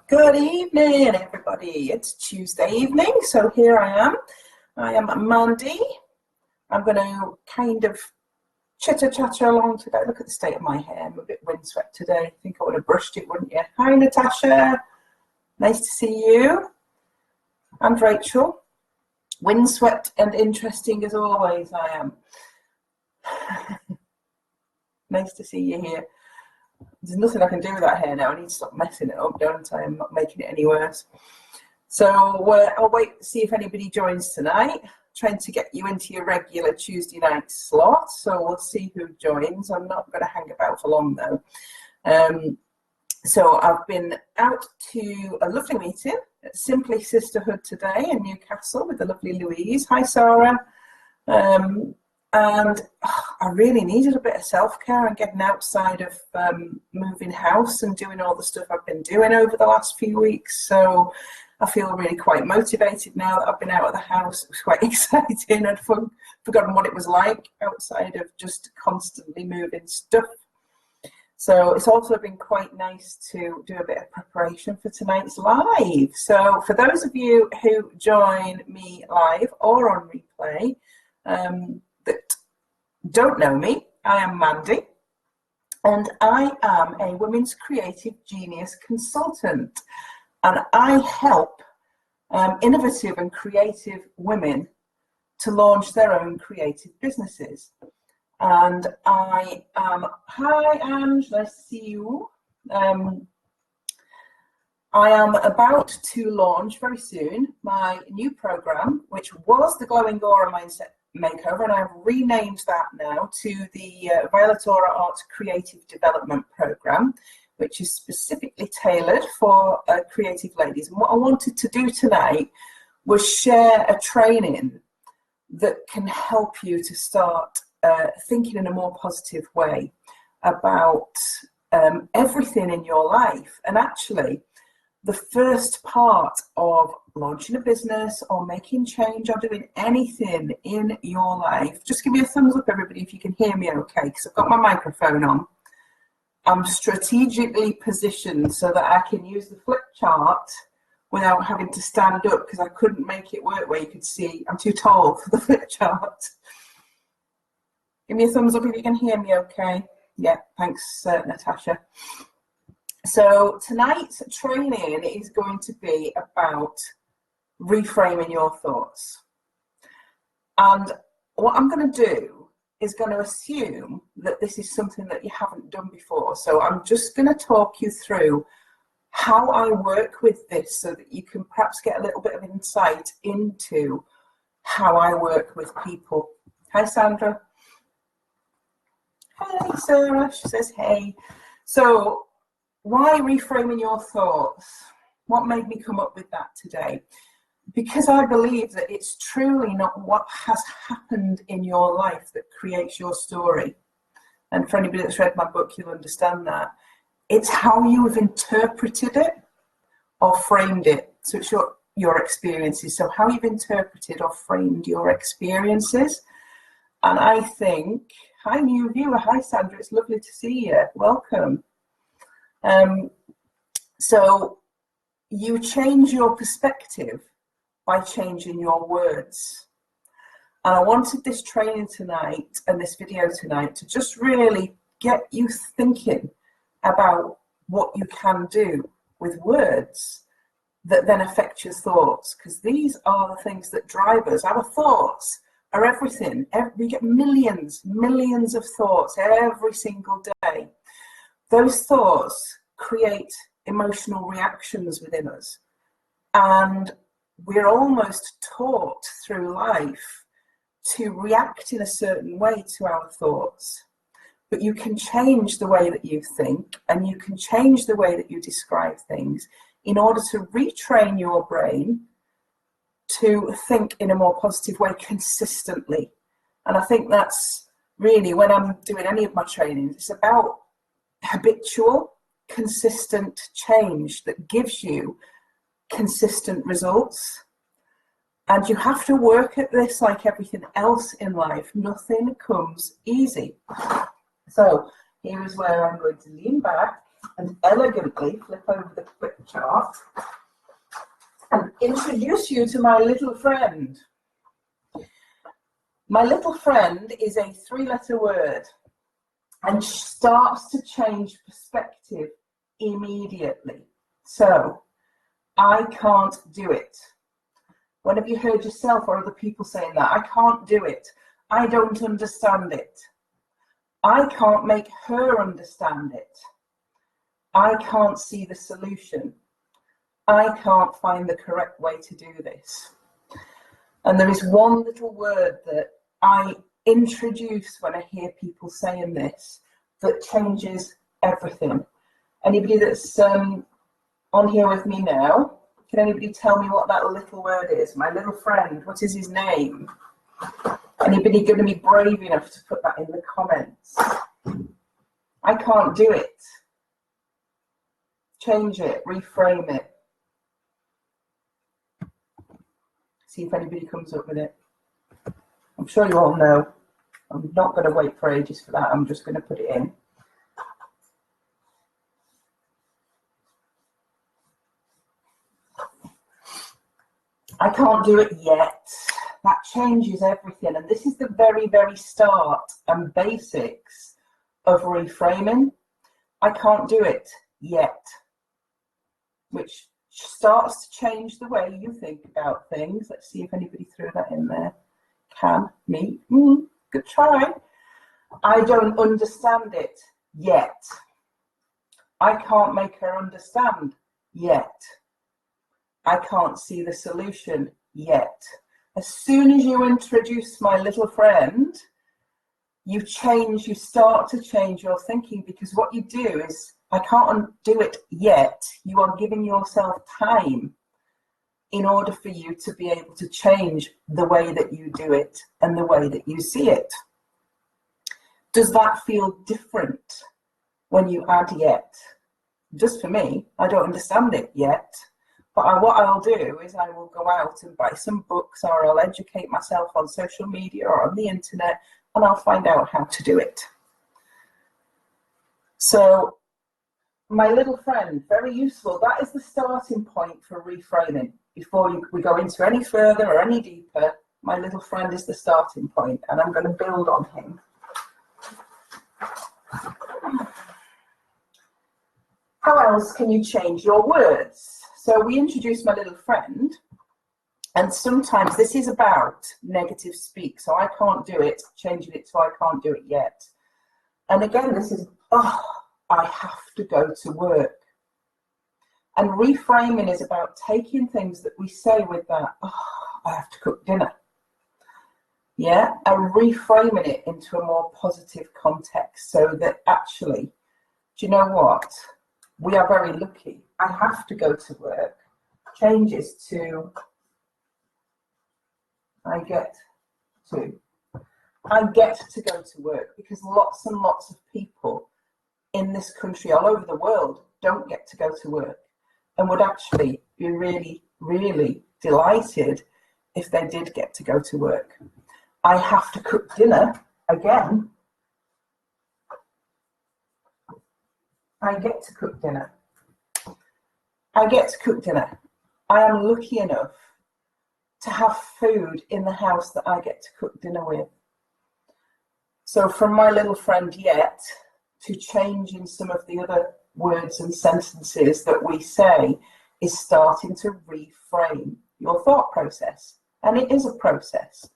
Good evening, everybody. It's Tuesday evening, so here I am. I am Mandy. I'm going to kind of chitter-chatter along today. Look at the state of my hair. I'm a bit windswept today. I think I would have brushed it, wouldn't you? Hi, Natasha. Nice to see you. And Rachel. Windswept and interesting as always, I am. Nice to see you here. There's nothing I can do with that hair now. I need to stop messing it up, don't I? I'm not making it any worse. So I'll wait to see if anybody joins tonight. Trying to get you into your regular Tuesday night slot. So we'll see who joins. I'm not going to hang about for long though. So I've been out to a lovely meeting at Simply Sisterhood today in Newcastle with the lovely Louise. Hi, Sarah. And I really needed a bit of self-care and getting outside of moving house and doing all the stuff I've been doing over the last few weeks. So I feel really quite motivated now that I've been out of the house. It was quite exciting. I'd forgotten what it was like outside of just constantly moving stuff. So it's also been quite nice to do a bit of preparation for tonight's live. So for those of you who join me live or on replay, that don't know me, I am Mandy, and I am a women's creative genius consultant, and I help innovative and creative women to launch their own creative businesses. And I am, hi Ange, nice to see you. I am about to launch very soon my new program, which was the Glowing Aura Mindset Makeover, and I've renamed that now to the Violet Aura Art Creative Development Program, which is specifically tailored for creative ladies. And what I wanted to do tonight was share a training that can help you to start thinking in a more positive way about everything in your life. And actually, the first part of launching a business or making change or doing anything in your life, just give me a thumbs up, everybody, if you can hear me okay, because I've got my microphone on. I'm strategically positioned so that I can use the flip chart without having to stand up, because I couldn't make it work where you could see I'm too tall for the flip chart. Give me a thumbs up if you can hear me okay. Yeah, thanks, Natasha. So tonight's training is going to be about reframing your thoughts. And what I'm going to do is going to assume that this is something that you haven't done before. So I'm just going to talk you through how I work with this so that you can perhaps get a little bit of insight into how I work with people. Hi, Sandra. Hey, Sarah. She says, hey. So why reframing your thoughts? What made me come up with that today? Because I believe that it's truly not what has happened in your life that creates your story. And for anybody that's read my book, you'll understand that. It's how you have interpreted it or framed it. So it's your experiences. So how you've interpreted or framed your experiences. And I think, hi new viewer, hi Sandra, it's lovely to see you. Welcome. So you change your perspective by changing your words. And I wanted this training tonight and this video tonight to just really get you thinking about what you can do with words that then affect your thoughts, because these are the things that drive us. Our thoughts are everything. We get millions of thoughts every single day. Those thoughts create emotional reactions within us, and we're almost taught through life to react in a certain way to our thoughts. But you can change the way that you think, and you can change the way that you describe things in order to retrain your brain to think in a more positive way consistently. And I think that's really, when I'm doing any of my trainings, it's about habitual, consistent change that gives you consistent results. And you have to work at this like everything else in life. Nothing comes easy. So here is where I'm going to lean back and elegantly flip over the flip chart and introduce you to my little friend. My little friend is a 3-letter word and starts to change perspective immediately. So, I can't do it. When have you heard yourself or other people saying that? I can't do it. I don't understand it. I can't make her understand it. I can't see the solution. I can't find the correct way to do this. And there is one little word that I introduce when I hear people saying this that changes everything. Anybody that's on here with me now, can anybody tell me what that little word is? My little friend, what is his name? Anybody going to be brave enough to put that in the comments? I can't do it. Change it, reframe it. See if anybody comes up with it. I'm sure you all know. I'm not going to wait for ages for that. I'm just going to put it in. I can't do it yet. That changes everything. And this is the very, very start and basics of reframing. I can't do it yet, which starts to change the way you think about things. Let's see if anybody threw that in there. Can, me, good try. I don't understand it yet. I can't make her understand yet. I can't see the solution yet. As soon as you introduce my little friend, you start to change your thinking, because what you do is, I can't do it yet. You are giving yourself time in order for you to be able to change the way that you do it and the way that you see it. Does that feel different when you add yet? Just for me, I don't understand it yet. But what I'll do is I will go out and buy some books, or I'll educate myself on social media or on the internet, and I'll find out how to do it. So, my little friend, very useful. That is the starting point for reframing. Before we go into any further or any deeper, my little friend is the starting point, and I'm going to build on him. How else can you change your words? So we introduced my little friend, and sometimes this is about negative speak. So I can't do it, changing it to I can't do it yet. And again, this is, I have to go to work. And reframing is about taking things that we say with that, I have to cook dinner. Yeah, and reframing it into a more positive context, so that actually, do you know what? We are very lucky. I have to go to work changes to I get to go to work, because lots and lots of people in this country, all over the world, don't get to go to work, and would actually be really, really delighted if they did get to go to work. I have to cook dinner again. I get to cook dinner. I get to cook dinner. I am lucky enough to have food in the house that I get to cook dinner with. So from my little friend yet to changing some of the other words and sentences that we say is starting to reframe your thought process. And it is a process.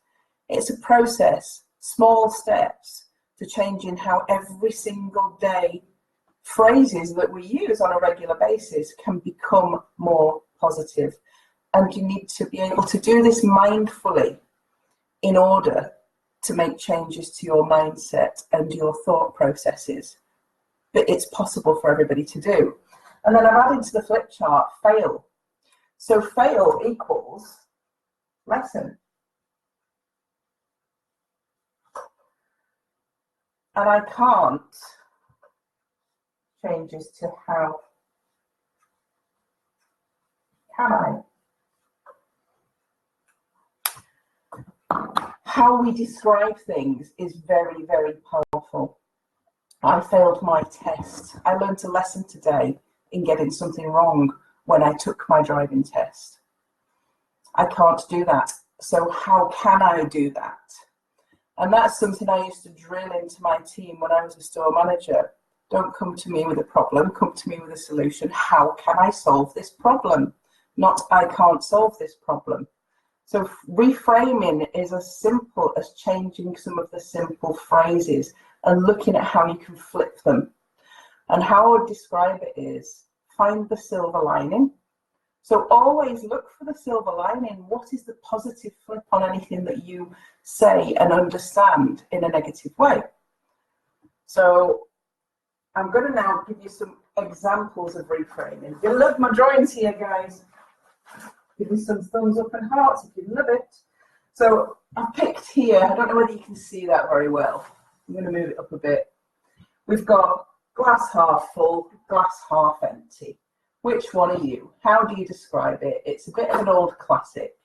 It's a process, small steps to changing how every single day phrases that we use on a regular basis can become more positive. And you need to be able to do this mindfully in order to make changes to your mindset and your thought processes. But it's possible for everybody to do. And then I've added to the flip chart, fail. So fail equals lesson. And I can't changes to how can I? How we describe things is very, very powerful. I failed my test. I learned a lesson today in getting something wrong when I took my driving test. I can't do that. So how can I do that? And that's something I used to drill into my team when I was a store manager. Don't come to me with a problem, come to me with a solution. How can I solve this problem? Not, I can't solve this problem. So reframing is as simple as changing some of the simple phrases and looking at how you can flip them. And how I would describe it is, find the silver lining. So always look for the silver lining. What is the positive flip on anything that you say and understand in a negative way? So I'm going to now give you some examples of reframing. If you love my drawings here, guys, give me some thumbs up and hearts if you love it. So I've picked here, I don't know whether you can see that very well. I'm going to move it up a bit. We've got glass half full, glass half empty. Which one are you? How do you describe it? It's a bit of an old classic.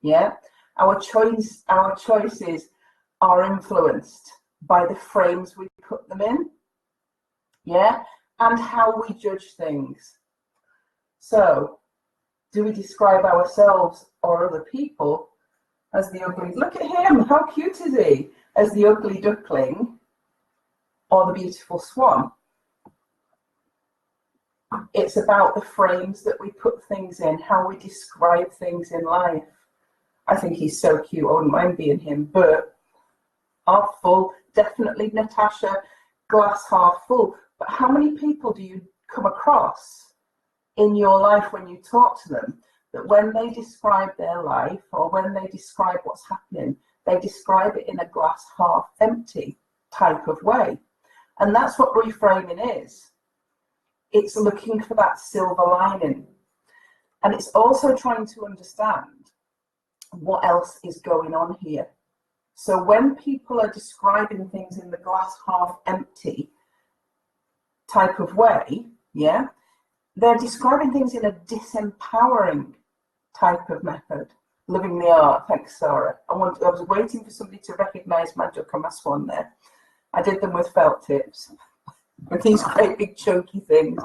Yeah? Our choices are influenced by the frames we put them in. Yeah? And how we judge things. So, do we describe ourselves or other people as the ugly? Look at him, how cute is he? As the ugly duckling or the beautiful swan? It's about the frames that we put things in, how we describe things in life. I think he's so cute, I wouldn't mind being him, but half full, definitely Natasha, glass half full. But how many people do you come across in your life when you talk to them that when they describe their life or when they describe what's happening, they describe it in a glass half empty type of way? And that's what reframing is. It's looking for that silver lining. And it's also trying to understand what else is going on here. So when people are describing things in the glass half empty type of way, yeah, they're describing things in a disempowering type of method. Living the art, thanks Sarah. I was waiting for somebody to recognise my duck and my swan there. I did them with felt tips. With these great big chunky things.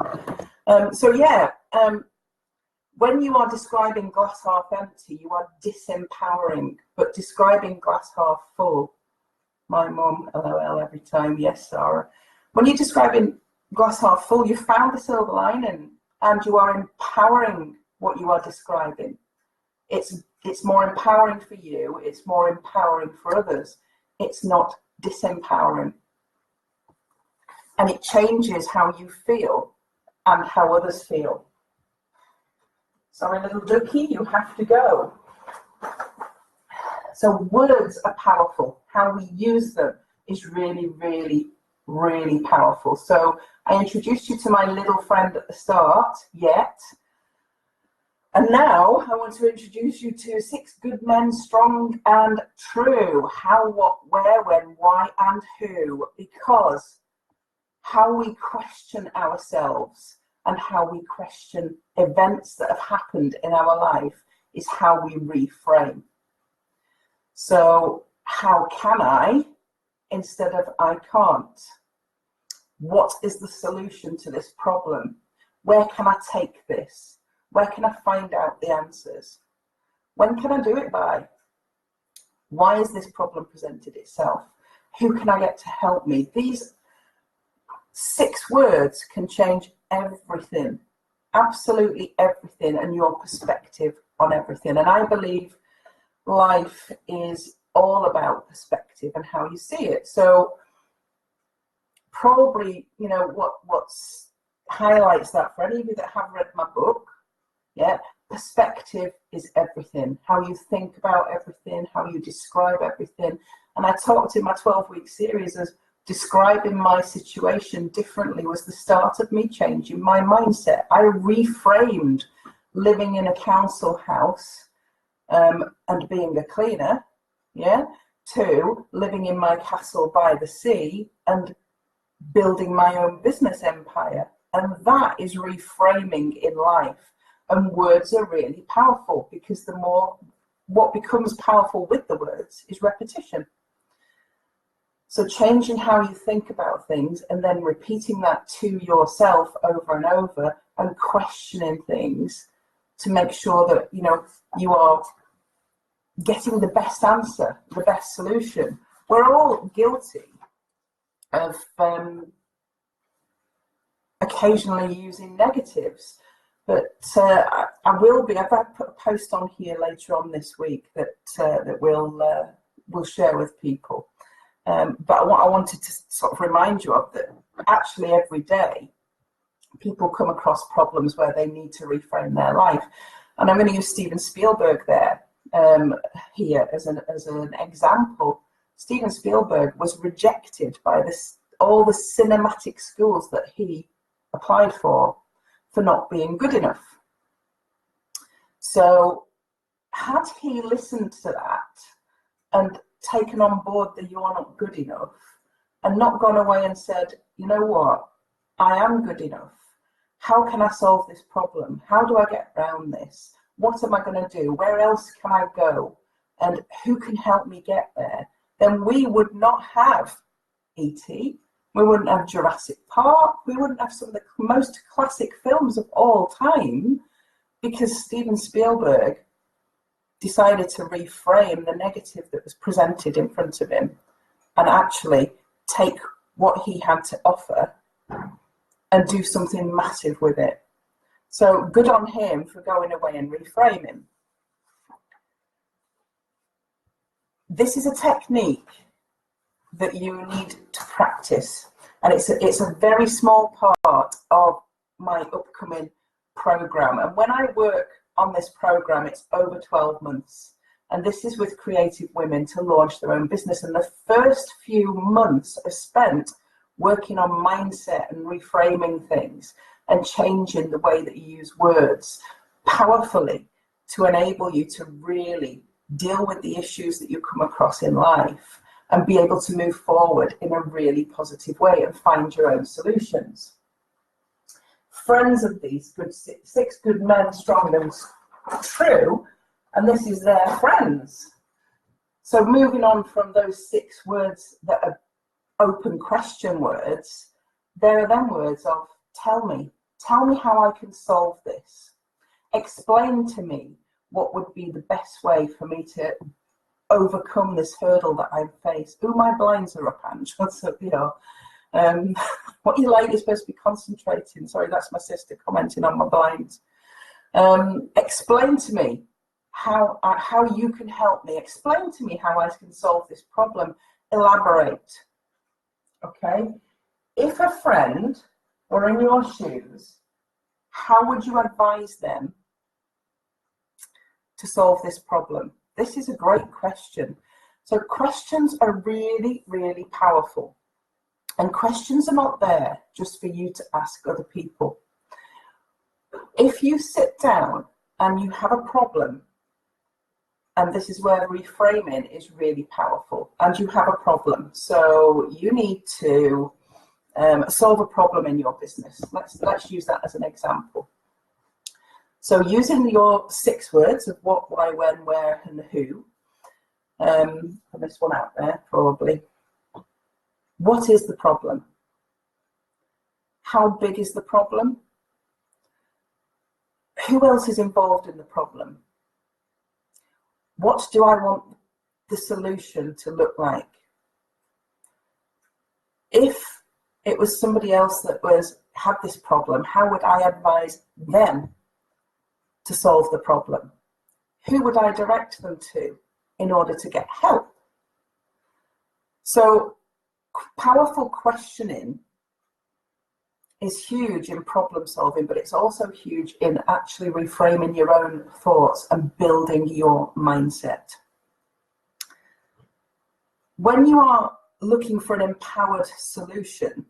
When you are describing glass half empty, you are disempowering, but describing glass half full, my mum, LOL every time, yes, Sarah. When you're describing glass half full, you found the silver lining and you are empowering what you are describing. It's more empowering for you, it's more empowering for others. It's not disempowering. And it changes how you feel and how others feel. Sorry, little ducky, you have to go. So words are powerful. How we use them is really, really, really powerful. So I introduced you to my little friend at the start, Yet. And now I want to introduce you to 6 good men, strong and true. How, what, where, when, why, and who. Because how we question ourselves and how we question events that have happened in our life is how we reframe. So how can I instead of I can't? What is the solution to this problem? Where can I take this? Where can I find out the answers? When can I do it by? Why has this problem presented itself? Who can I get to help me? These 6 words can change everything, absolutely everything, and your perspective on everything. And I believe life is all about perspective and how you see it. So probably, you know, what highlights that for any of you that have read my book, yeah, perspective is everything. How you think about everything, how you describe everything. And I talked in my 12-week series as describing my situation differently was the start of me changing my mindset. I reframed living in a council house and being a cleaner, yeah, to living in my castle by the sea and building my own business empire. And that is reframing in life. And words are really powerful because the more, what becomes powerful with the words is repetition. So changing how you think about things and then repeating that to yourself over and over and questioning things to make sure that, you know, you are getting the best answer, the best solution. We're all guilty of occasionally using negatives, but I will be. I've put a post on here later on this week that we'll share with people. But what I wanted to sort of remind you of, that actually every day people come across problems where they need to reframe their life. And I'm going to use Steven Spielberg there here as an example. Steven Spielberg was rejected by all the cinematic schools that he applied for not being good enough. So had he listened to that and taken on board that you're not good enough, and not gone away and said, you know what, I am good enough. How can I solve this problem? How do I get around this? What am I going to do? Where else can I go? And who can help me get there? Then we would not have E.T., we wouldn't have Jurassic Park, we wouldn't have some of the most classic films of all time, because Steven Spielberg decided to reframe the negative that was presented in front of him and actually take what he had to offer and do something massive with it. So good on him for going away and reframing. This is a technique that you need to practice, and it's a very small part of my upcoming program. And when I work on this program, it's over 12 months, and this is with creative women to launch their own business. And the first few months are spent working on mindset and reframing things and changing the way that you use words powerfully to enable you to really deal with the issues that you come across in life and be able to move forward in a really positive way and find your own solutions. Friends of these good six good men, strong and true, and this is their friends. So moving on from those 6 words that are open question words, there are then words of tell me how I can solve this. Explain to me what would be the best way for me to overcome this hurdle that I face. Oh, my blinds are up, Ange. What's up, you know? What you like is supposed to be concentrating. Sorry, that's my sister commenting on my blinds. Explain to me how you can help me. Explain to me how I can solve this problem. Elaborate. Okay? If a friend were in your shoes, how would you advise them to solve this problem? This is a great question. So questions are really, really powerful. And questions are not there just for you to ask other people. If you sit down and you have a problem, and this is where reframing is really powerful, and you have a problem, so you need to solve a problem in your business. Let's use that as an example. So using your 6 words of what, why, when, where, and who, put this one out there probably. What is the problem? How big is the problem? Who else is involved in the problem? What do I want the solution to look like? If it was somebody else that had this problem, how would I advise them to solve the problem? Who would I direct them to in order to get help? So powerful questioning is huge in problem solving, but it's also huge in actually reframing your own thoughts and building your mindset. When you are looking for an empowered solution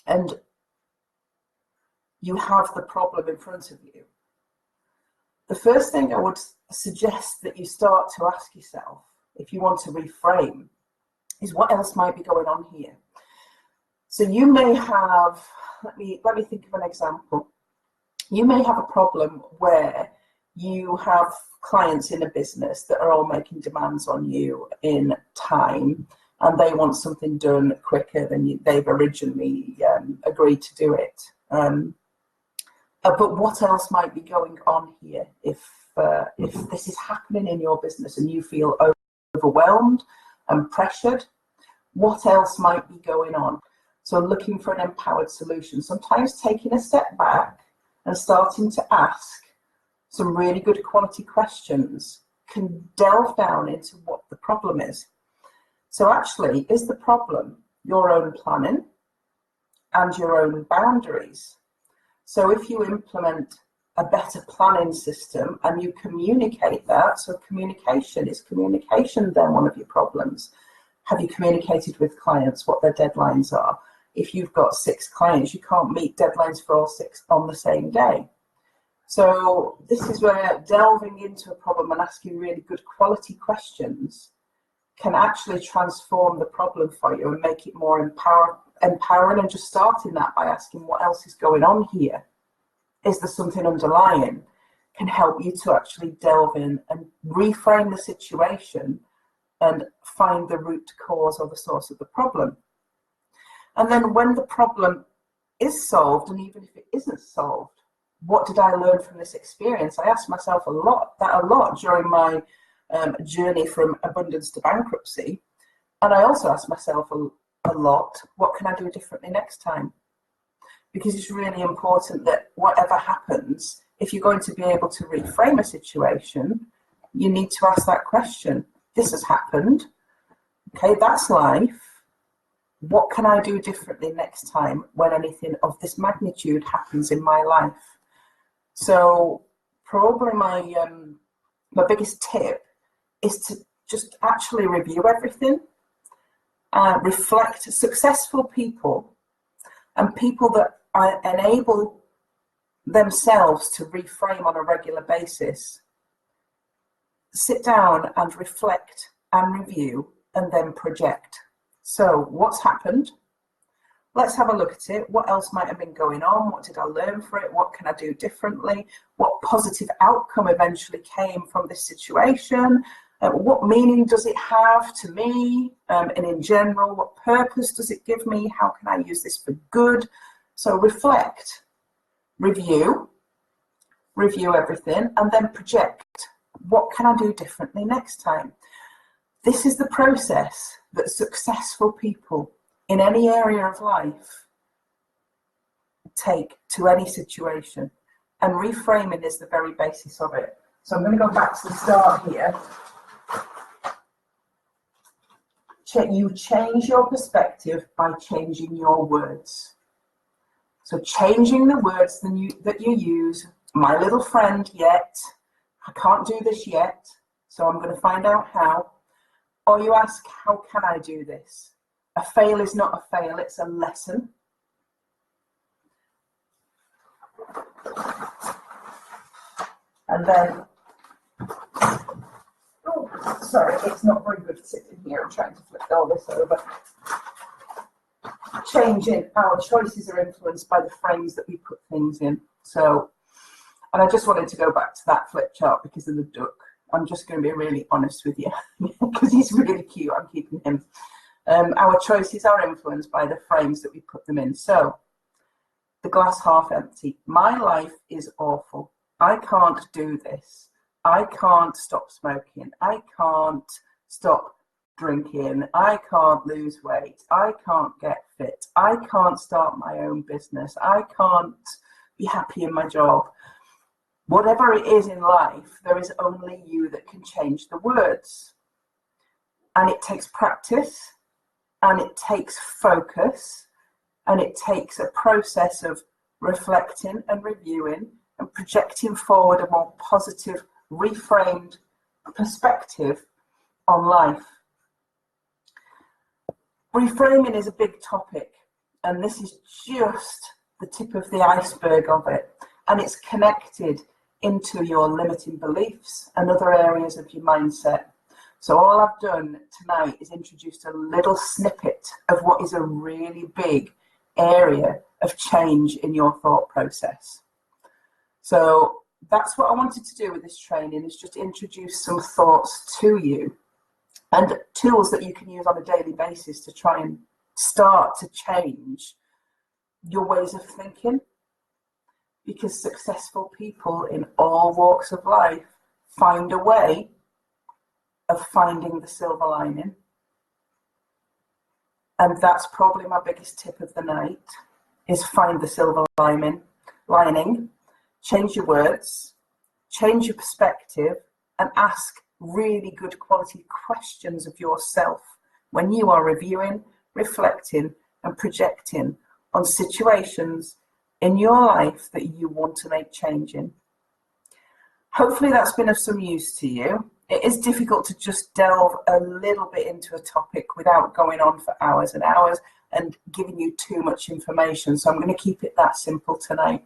and you have the problem in front of you, the first thing I would suggest that you start to ask yourself, if you want to reframe, is what else might be going on here. So you may have, let me think of an example. You may have a problem where you have clients in a business that are all making demands on you in time, and they want something done quicker than they've originally agreed to do it. But what else might be going on here if this is happening in your business and you feel overwhelmed and pressured? What else might be going on? So looking for an empowered solution, sometimes taking a step back and starting to ask some really good quality questions can delve down into what the problem is. So actually, is the problem your own planning and your own boundaries? So if you implement a better planning system and you communicate that, so communication, is communication then one of your problems? Have you communicated with clients what their deadlines are? If you've got 6 clients, you can't meet deadlines for all 6 on the same day. So this is where delving into a problem and asking really good quality questions can actually transform the problem for you and make it more empowering, and just starting that by asking what else is going on here. Is there something underlying? Can help you to actually delve in and reframe the situation and find the root cause or the source of the problem. And then when the problem is solved, and even if it isn't solved, what did I learn from this experience? I asked myself a lot during my journey from abundance to bankruptcy. And I also asked myself a lot, what can I do differently next time? Because it's really important that whatever happens, if you're going to be able to reframe a situation, you need to ask that question. This has happened. Okay, that's life. What can I do differently next time when anything of this magnitude happens in my life? So probably my biggest tip is to just actually review everything, reflect. Successful people and people that enable themselves to reframe on a regular basis sit down and reflect and review and then project. So what's happened? Let's have a look at it. What else might have been going on? What did I learn from it? What can I do differently? What positive outcome eventually came from this situation? What meaning does it have to me? And in general, what purpose does it give me? How can I use this for good? So reflect, review everything, and then project. What can I do differently next time? This is the process that successful people in any area of life take to any situation, and reframing is the very basis of it. So I'm going to go back to the start here. You change your perspective by changing your words. So changing the words that you use. My little friend yet, I can't do this yet, so I'm going to find out how. Or you ask, how can I do this? A fail is not a fail, it's a lesson. And then, oh, sorry, it's not very good sitting here. I'm trying to flip all this over. Changing, our choices are influenced by the frames that we put things in. So, and I just wanted to go back to that flip chart because of the duck. I'm just going to be really honest with you because he's really cute. I'm keeping him. Our choices are influenced by the frames that we put them in. So, the glass half empty. My life is awful. I can't do this. I can't stop smoking. I can't stop drinking. I can't lose weight. I can't get fit. I can't start my own business. I can't be happy in my job. Whatever it is in life, there is only you that can change the words. And it takes practice, and it takes focus, and it takes a process of reflecting and reviewing and projecting forward a more positive, reframed perspective on life. Reframing is a big topic, and this is just the tip of the iceberg of it. And it's connected into your limiting beliefs and other areas of your mindset. So all I've done tonight is introduced a little snippet of what is a really big area of change in your thought process. So that's what I wanted to do with this training, is just introduce some thoughts to you and tools that you can use on a daily basis to try and start to change your ways of thinking. Because successful people in all walks of life find a way of finding the silver lining. And that's probably my biggest tip of the night, is find the silver lining, change your words, change your perspective, and ask really good quality questions of yourself when you are reviewing, reflecting, and projecting on situations in your life that you want to make change in. Hopefully that's been of some use to you. It is difficult to just delve a little bit into a topic without going on for hours and hours and giving you too much information. So I'm going to keep it that simple tonight.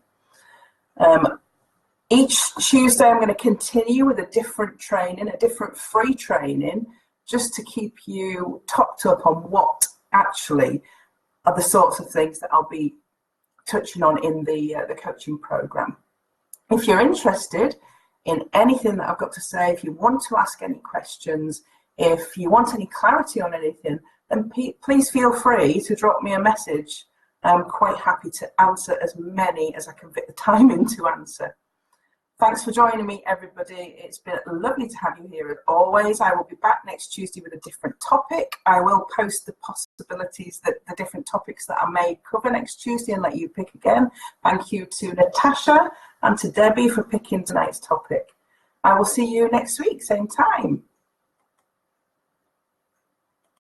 Each Tuesday I'm going to continue with a different training, a different free training, just to keep you topped up on what actually are the sorts of things that I'll be touching on in the coaching program. If you're interested in anything that I've got to say, if you want to ask any questions, if you want any clarity on anything, then please feel free to drop me a message. I'm quite happy to answer as many as I can fit the time in to answer. Thanks for joining me, everybody. It's been lovely to have you here as always. I will be back next Tuesday with a different topic. I will post the possibilities, that the different topics that I may cover next Tuesday, and let you pick again. Thank you to Natasha and to Debbie for picking tonight's topic. I will see you next week, same time.